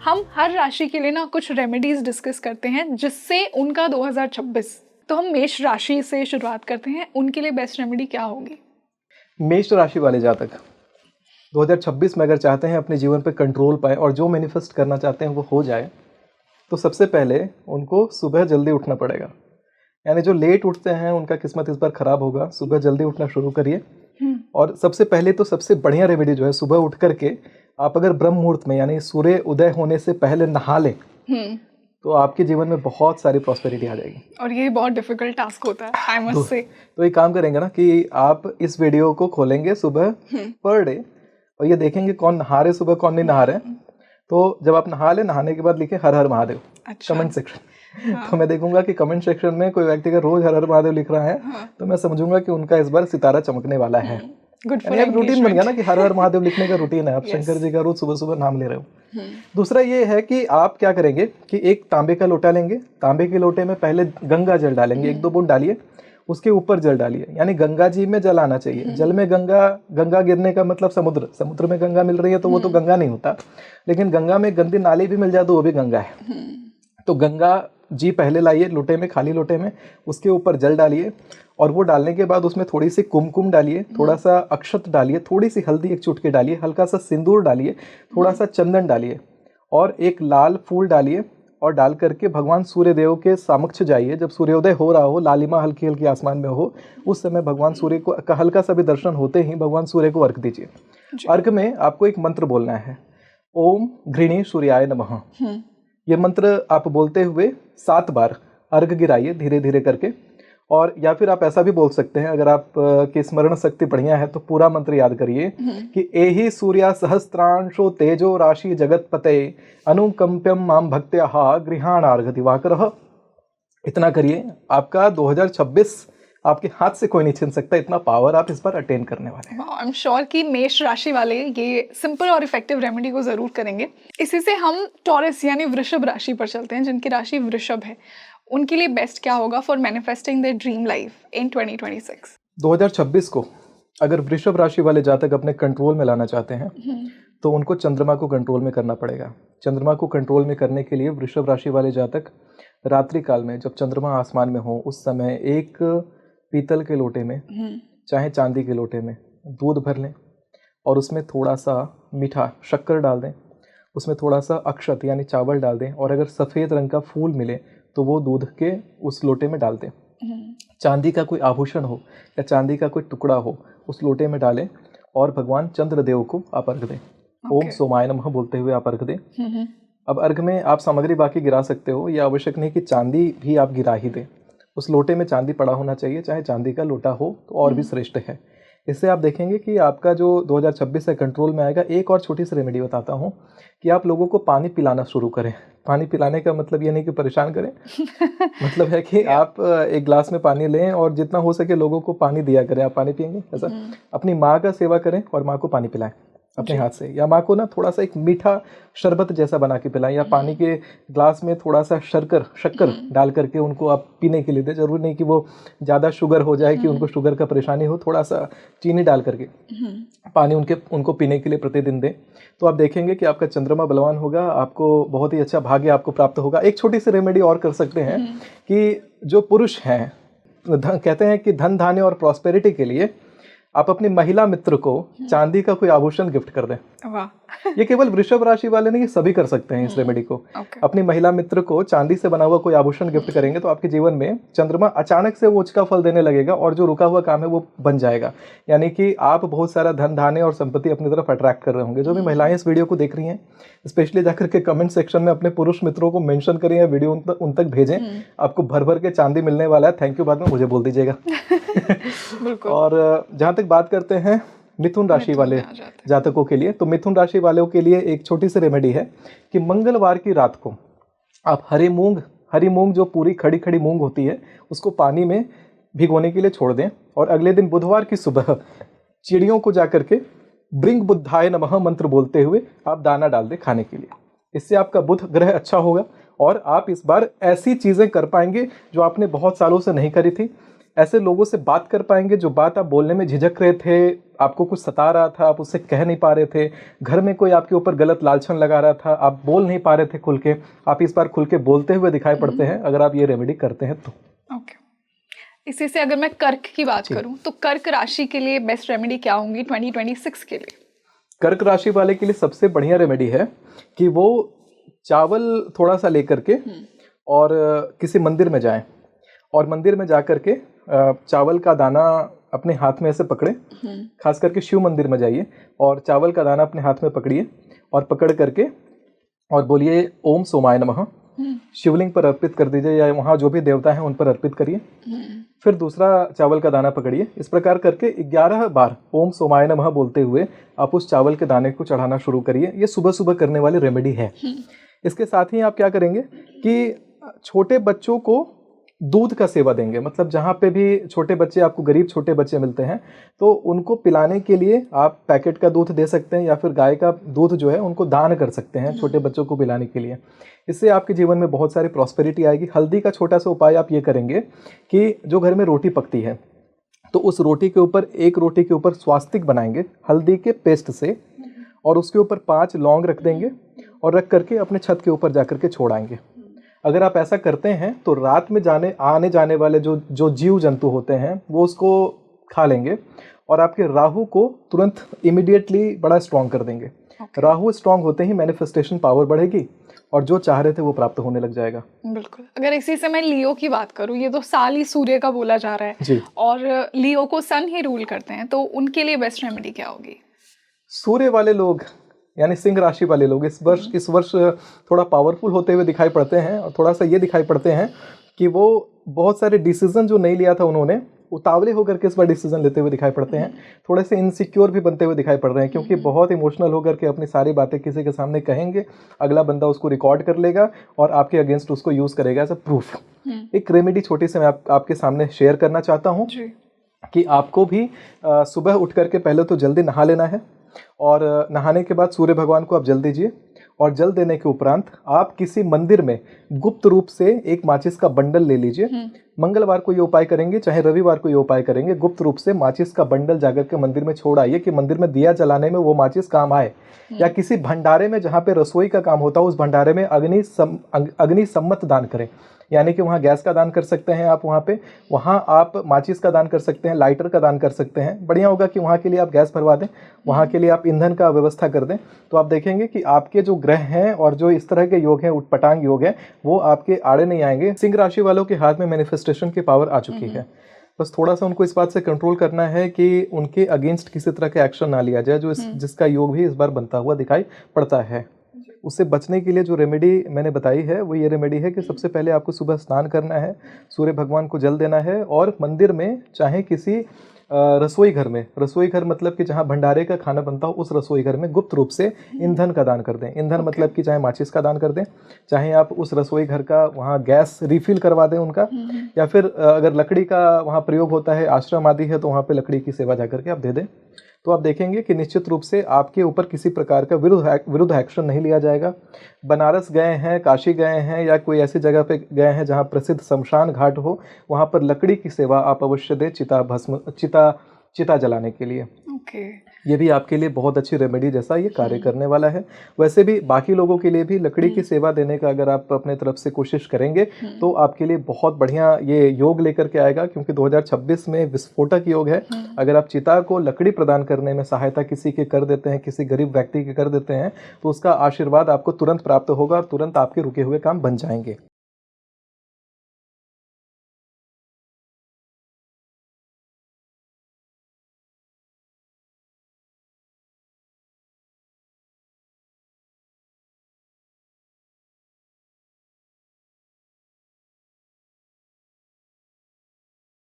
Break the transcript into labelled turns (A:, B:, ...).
A: हम हर राशि के लिए ना कुछ रेमेडीज डिस्कस करते हैं जिससे उनका 2026, तो हम मेष राशि से शुरुआत करते हैं। उनके लिए बेस्ट रेमेडी क्या होगी?
B: मेष राशि वाले जातक 2026 में अगर चाहते हैं अपने जीवन पे कंट्रोल पाए और जो मैनिफेस्ट करना चाहते हैं वो हो जाए, तो सबसे पहले उनको सुबह जल्दी उठना पड़ेगा। यानी जो लेट उठते हैं उनका किस्मत इस बार खराब होगा। सुबह जल्दी उठना शुरू करिए। और सबसे पहले तो सबसे बढ़िया रेमेडी जो है, सुबह उठ करके आप अगर ब्रह्म मुहूर्त में यानी सूर्य उदय होने से पहले नहा लें तो आपके जीवन में बहुत सारी प्रॉस्पेरिटी आ जाएगी।
A: और ये बहुत डिफिकल्ट टास्क होता है, आई मस्ट से।
B: तो एक काम करेंगे ना कि आप इस वीडियो को खोलेंगे सुबह पर डे और ये देखेंगे कौन नहा रहे सुबह, कौन नहीं नहा रहे। तो जब आप नहा ले, नहाने के बाद लिखे हर हर महादेव कमेंट सेक्शन। तो मैं देखूंगा कि कमेंट सेक्शन में कोई व्यक्ति अगर रोज हर हर महादेव लिख रहा है तो मैं समझूंगा कि उनका इस बार सितारा चमकने वाला है। रूटीन बन गया ना कि हर हर महादेव लिखने का रूटीन है। आप शंकर जी का रोज सुबह सुबह नाम ले रहे हो। दूसरा ये है कि आप क्या करेंगे कि एक तांबे का लोटा लेंगे। तांबे के लोटे में पहले गंगा जल डालेंगे, 1-2 बूंद डालिए, उसके ऊपर जल डालिए। यानी गंगा जी में जल आना चाहिए। जल में गंगा गिरने का मतलब समुद्र में गंगा मिल रही है तो वो तो गंगा नहीं होता। लेकिन गंगा में गंदी नाली भी मिल जाए तो वो भी गंगा है। तो गंगा जी पहले लाइए लोटे में, खाली लोटे में, उसके ऊपर जल डालिए और वो डालने के बाद उसमें थोड़ी सी कुमकुम डालिए, थोड़ा सा अक्षत डालिए, थोड़ी सी हल्दी 1 चुटकी डालिए, हल्का सा सिंदूर डालिए, थोड़ा सा चंदन डालिए और एक लाल फूल डालिए और डाल करके भगवान सूर्य देव के समक्ष जाइए। जब सूर्योदय हो रहा हो, लालिमा हल्की हल्की आसमान में हो, उस समय भगवान सूर्य को का हल्का सा भी दर्शन होते ही भगवान सूर्य को अर्घ दीजिए। अर्घ में आपको एक मंत्र बोलना है, ओम घृणी सूर्याय नमः। ये मंत्र आप बोलते हुए 7 बार अर्घ गिराइए धीरे धीरे करके। और या फिर आप ऐसा भी बोल सकते हैं, अगर आप की स्मरण शक्ति बढ़िया है तो पूरा मंत्र याद करिए कि एहि सूर्या सहस्त्रांशो तेजो राशि जगतपते अनुकंप्यम माम भक्त्या गृहाणार्घ दिवाकरः। इतना करिए, आपका 2026 आपके हाथ से कोई नहीं छीन सकता। इतना पावर आप इस बार अटेन करने वाले हैं।
A: आई एम श्योर कि मेष राशि वाले ये सिंपल और इफेक्टिव रेमेडी को जरूर करेंगे। इसी से हम टॉरस यानी वृषभ राशि पर चलते हैं, जिनकी राशि वृषभ है। उनके लिए बेस्ट क्या होगा for manifesting their dream life in 2026?
B: 2026 को अगर वृषभ राशि वाले जातक अपने कंट्रोल में लाना चाहते हैं तो उनको चंद्रमा को कंट्रोल में करना पड़ेगा। चंद्रमा को कंट्रोल में करने के लिए वृषभ राशि वाले जातक रात्रि काल में जब चंद्रमा आसमान में हो उस समय एक पीतल के लोटे में, चाहे चांदी के लोटे में, दूध भर लें और उसमें थोड़ा सा मीठा शक्कर डाल दें, उसमें थोड़ा सा अक्षत यानी चावल डाल दें और अगर सफ़ेद रंग का फूल मिले तो वो दूध के उस लोटे में डाल दें। चांदी का कोई आभूषण हो या चांदी का कोई टुकड़ा हो उस लोटे में डालें और भगवान चंद्रदेव को आप अर्घ दें। ओम सोमाय नमः बोलते हुए आप अर्घ दें। अब अर्घ में आप सामग्री बाकी गिरा सकते हो, यह आवश्यक नहीं कि चांदी भी आप गिरा ही दें। उस लोटे में चांदी पड़ा होना चाहिए, चाहे चांदी का लोटा हो तो और भी श्रेष्ठ है। इससे आप देखेंगे कि आपका जो 2026 है कंट्रोल में आएगा। एक और छोटी सी रेमेडी बताता हूँ कि आप लोगों को पानी पिलाना शुरू करें। पानी पिलाने का मतलब ये नहीं कि परेशान करें मतलब है कि आप एक गिलास में पानी लें और जितना हो सके लोगों को पानी दिया करें। आप पानी पियेंगे ऐसा, अपनी माँ का सेवा करें और माँ को पानी पिलाएं अपने हाथ से, या माँ को ना थोड़ा सा एक मीठा शरबत जैसा बना के पिलाएं, या पानी के ग्लास में थोड़ा सा शक्कर डाल करके उनको आप पीने के लिए दें। जरूरी नहीं कि वो ज़्यादा शुगर हो जाए कि उनको शुगर का परेशानी हो। थोड़ा सा चीनी डाल करके पानी उनको पीने के लिए प्रतिदिन दें। तो आप देखेंगे कि आपका चंद्रमा बलवान होगा, आपको बहुत ही अच्छा भाग्य आपको प्राप्त होगा। एक छोटी सी रेमेडी और कर सकते हैं कि जो पुरुष हैं, कहते हैं कि धन धान्य और प्रॉस्पेरिटी के लिए आप अपनी महिला मित्र को चांदी का कोई आभूषण गिफ्ट कर दें। ये केवल वृषभ राशि वाले नहीं, सभी कर सकते हैं इस रेमेडी को। अपनी महिला मित्र को चांदी से बना हुआ कोई आभूषण गिफ्ट करेंगे तो आपके जीवन में चंद्रमा अचानक से वो उचका फल देने लगेगा और जो रुका हुआ काम है वो बन जाएगा। यानी कि आप बहुत सारा धन धान्य और संपत्ति अपनी तरफ अट्रैक्ट कर रहे होंगे। जो भी महिलाएं इस वीडियो को देख रही हैं, स्पेशली जाकर के कमेंट सेक्शन में अपने पुरुष मित्रों को मेंशन करें या वीडियो उन तक भेजें। आपको भर भर के चांदी मिलने वाला है। थैंक यू बाद में मुझे बोल दीजिएगा और जहाँ तक बात करते हैं मिथुन राशि वाले जातकों के लिए, तो मिथुन राशि वालों के लिए एक छोटी सी रेमेडी है कि मंगलवार की रात को आप हरी मूंग जो पूरी खड़ी खड़ी मूंग होती है उसको पानी में भिगोने के लिए छोड़ दें और अगले दिन बुधवार की सुबह चिड़ियों को जाकर के ब्रिंग बुद्धाय नमः मंत्र बोलते हुए आप दाना डाल दें खाने के लिए। इससे आपका बुध ग्रह अच्छा होगा और आप इस बार ऐसी चीज़ें कर पाएंगे जो आपने बहुत सालों से नहीं करी थी। ऐसे लोगों से बात कर पाएंगे जो बात आप बोलने में झिझक रहे थे, आपको कुछ सता रहा था, आप उससे कह नहीं पा रहे थे, घर में कोई आपके ऊपर गलत लालछन लगा रहा था, आप बोल नहीं पा रहे थे खुल के, आप इस बार खुल के बोलते हुए दिखाई पड़ते हैं अगर आप ये रेमेडी करते हैं तो।
A: ओके, इसी से अगर मैं कर्क की बात करूं तो कर्क राशि के लिए बेस्ट रेमेडी क्या होंगी 2026 के लिए?
B: कर्क राशि वाले के लिए सबसे बढ़िया रेमेडी है कि वो चावल थोड़ा सा लेकर के और किसी मंदिर में जाएं और मंदिर में जा करके चावल का दाना अपने हाथ में ऐसे पकड़े, खास करके शिव मंदिर में जाइए और चावल का दाना अपने हाथ में पकड़िए और पकड़ करके और बोलिए ओम सोमाय नमः, शिवलिंग पर अर्पित कर दीजिए या वहाँ जो भी देवता हैं उन पर अर्पित करिए। फिर दूसरा चावल का दाना पकड़िए, इस प्रकार करके 11 बार ओम सोमाय नमः बोलते हुए आप उस चावल के दाने को चढ़ाना शुरू करिए। ये सुबह सुबह करने वाली रेमेडी है। इसके साथ ही आप क्या करेंगे कि छोटे बच्चों को दूध का सेवा देंगे, मतलब जहाँ पे भी छोटे बच्चे, आपको गरीब छोटे बच्चे मिलते हैं तो उनको पिलाने के लिए आप पैकेट का दूध दे सकते हैं या फिर गाय का दूध जो है उनको दान कर सकते हैं छोटे बच्चों को पिलाने के लिए। इससे आपके जीवन में बहुत सारी प्रॉस्पेरिटी आएगी। हल्दी का छोटा सा उपाय आप ये करेंगे कि जो घर में रोटी पकती है तो उस रोटी के ऊपर, एक रोटी के ऊपर स्वास्तिक बनाएंगे हल्दी के पेस्ट से और उसके ऊपर 5 लौंग रख देंगे और रख करके अपने छत के ऊपर जा करके छोड़ आएंगे। अगर आप ऐसा करते हैं तो रात में आने जाने वाले जो जीव जंतु होते हैं वो उसको खा लेंगे और आपके राहु को तुरंत इमीडिएटली बड़ा स्ट्रॉन्ग कर देंगे। राहु स्ट्रॉन्ग होते ही मैनिफेस्टेशन पावर बढ़ेगी और जो चाह रहे थे वो प्राप्त होने लग जाएगा।
A: बिल्कुल। अगर इसी से मैं लियो की बात करूँ, ये तो साल ही सूर्य का बोला जा रहा है
B: जी।
A: और लियो को सन ही रूल करते हैं, तो उनके लिए बेस्ट रेमेडी क्या होगी?
B: सूर्य वाले लोग यानी सिंह राशि वाले लोग इस वर्ष थोड़ा पावरफुल होते हुए दिखाई पड़ते हैं और थोड़ा सा ये दिखाई पड़ते हैं कि वो बहुत सारे डिसीजन जो नहीं लिया था उन्होंने, उतावले होकर के इस बार डिसीजन लेते हुए दिखाई पड़ते हैं। थोड़े से इनसिक्योर भी बनते हुए दिखाई पड़ रहे हैं क्योंकि बहुत इमोशनल होकर के अपनी सारी बातें किसी के सामने कहेंगे, अगला बंदा उसको रिकॉर्ड कर लेगा और आपके अगेंस्ट उसको यूज करेगा एज अ प्रूफ। एक रेमेडी छोटी सी मैं आपके सामने शेयर करना चाहता हूँ कि आपको भी सुबह उठ करके पहले तो जल्दी नहा लेना है और नहाने के बाद सूर्य भगवान को आप जल दीजिए और जल देने के उपरांत आप किसी मंदिर में गुप्त रूप से एक माचिस का बंडल ले लीजिए। मंगलवार को ये उपाय करेंगे चाहे रविवार को ये उपाय करेंगे, गुप्त रूप से माचिस का बंडल जाकर के मंदिर में छोड़ आइए कि मंदिर में दिया जलाने में वो माचिस काम आए। या किसी भंडारे में जहाँ पे रसोई का काम होता है उस भंडारे में अग्नि सम्मत दान करें, यानी कि वहाँ गैस का दान कर सकते हैं आप, वहाँ आप माचिस का दान कर सकते हैं, लाइटर का दान कर सकते हैं। बढ़िया होगा कि वहाँ के लिए आप गैस भरवा दें, वहाँ के लिए आप ईंधन का व्यवस्था कर दें, तो आप देखेंगे कि आपके जो ग्रह हैं और जो इस तरह के योग हैं, उटपटांग योग हैं, वो आपके आड़े नहीं आएंगे। सिंह राशि वालों के हाथ में मैनिफेस्टेशन की पावर आ चुकी है। बस थोड़ा सा उनको इस बात से कंट्रोल करना है कि उनके अगेंस्ट किसी तरह का एक्शन ना लिया जाए, जिसका योग भी इस बार बनता हुआ दिखाई पड़ता है। उससे बचने के लिए जो रेमेडी मैंने बताई है वो ये रेमेडी है कि सबसे पहले आपको सुबह स्नान करना है, सूर्य भगवान को जल देना है और मंदिर में चाहे किसी रसोई घर मतलब कि जहाँ भंडारे का खाना बनता हो उस रसोई घर में गुप्त रूप से ईंधन का दान कर दें। ईंधन मतलब कि चाहे माचिस का दान कर दें, चाहे आप उस रसोई घर का वहाँ गैस रिफिल करवा दें उनका, या फिर अगर लकड़ी का वहाँ प्रयोग होता है, आश्रम आदि है, तो वहाँ पे लकड़ी की सेवा जा करके आप दे दें। तो आप देखेंगे कि निश्चित रूप से आपके ऊपर किसी प्रकार का विरुद्ध एक्शन नहीं लिया जाएगा। बनारस गए हैं, काशी गए हैं या कोई ऐसी जगह पे गए हैं जहाँ प्रसिद्ध शमशान घाट हो, वहाँ पर लकड़ी की सेवा आप अवश्य दें चिता जलाने के लिए। ये भी आपके लिए बहुत अच्छी रेमेडी जैसा ये कार्य करने वाला है। वैसे भी बाकी लोगों के लिए भी लकड़ी की सेवा देने का अगर आप अपने तरफ से कोशिश करेंगे तो आपके लिए बहुत बढ़िया ये योग लेकर के आएगा, क्योंकि 2026 में विस्फोटक योग है। अगर आप चिता को लकड़ी प्रदान करने में सहायता किसी के कर देते हैं, किसी गरीब व्यक्ति के कर देते हैं, तो उसका आशीर्वाद आपको तुरंत प्राप्त होगा और तुरंत आपके रुके हुए काम बन जाएंगे।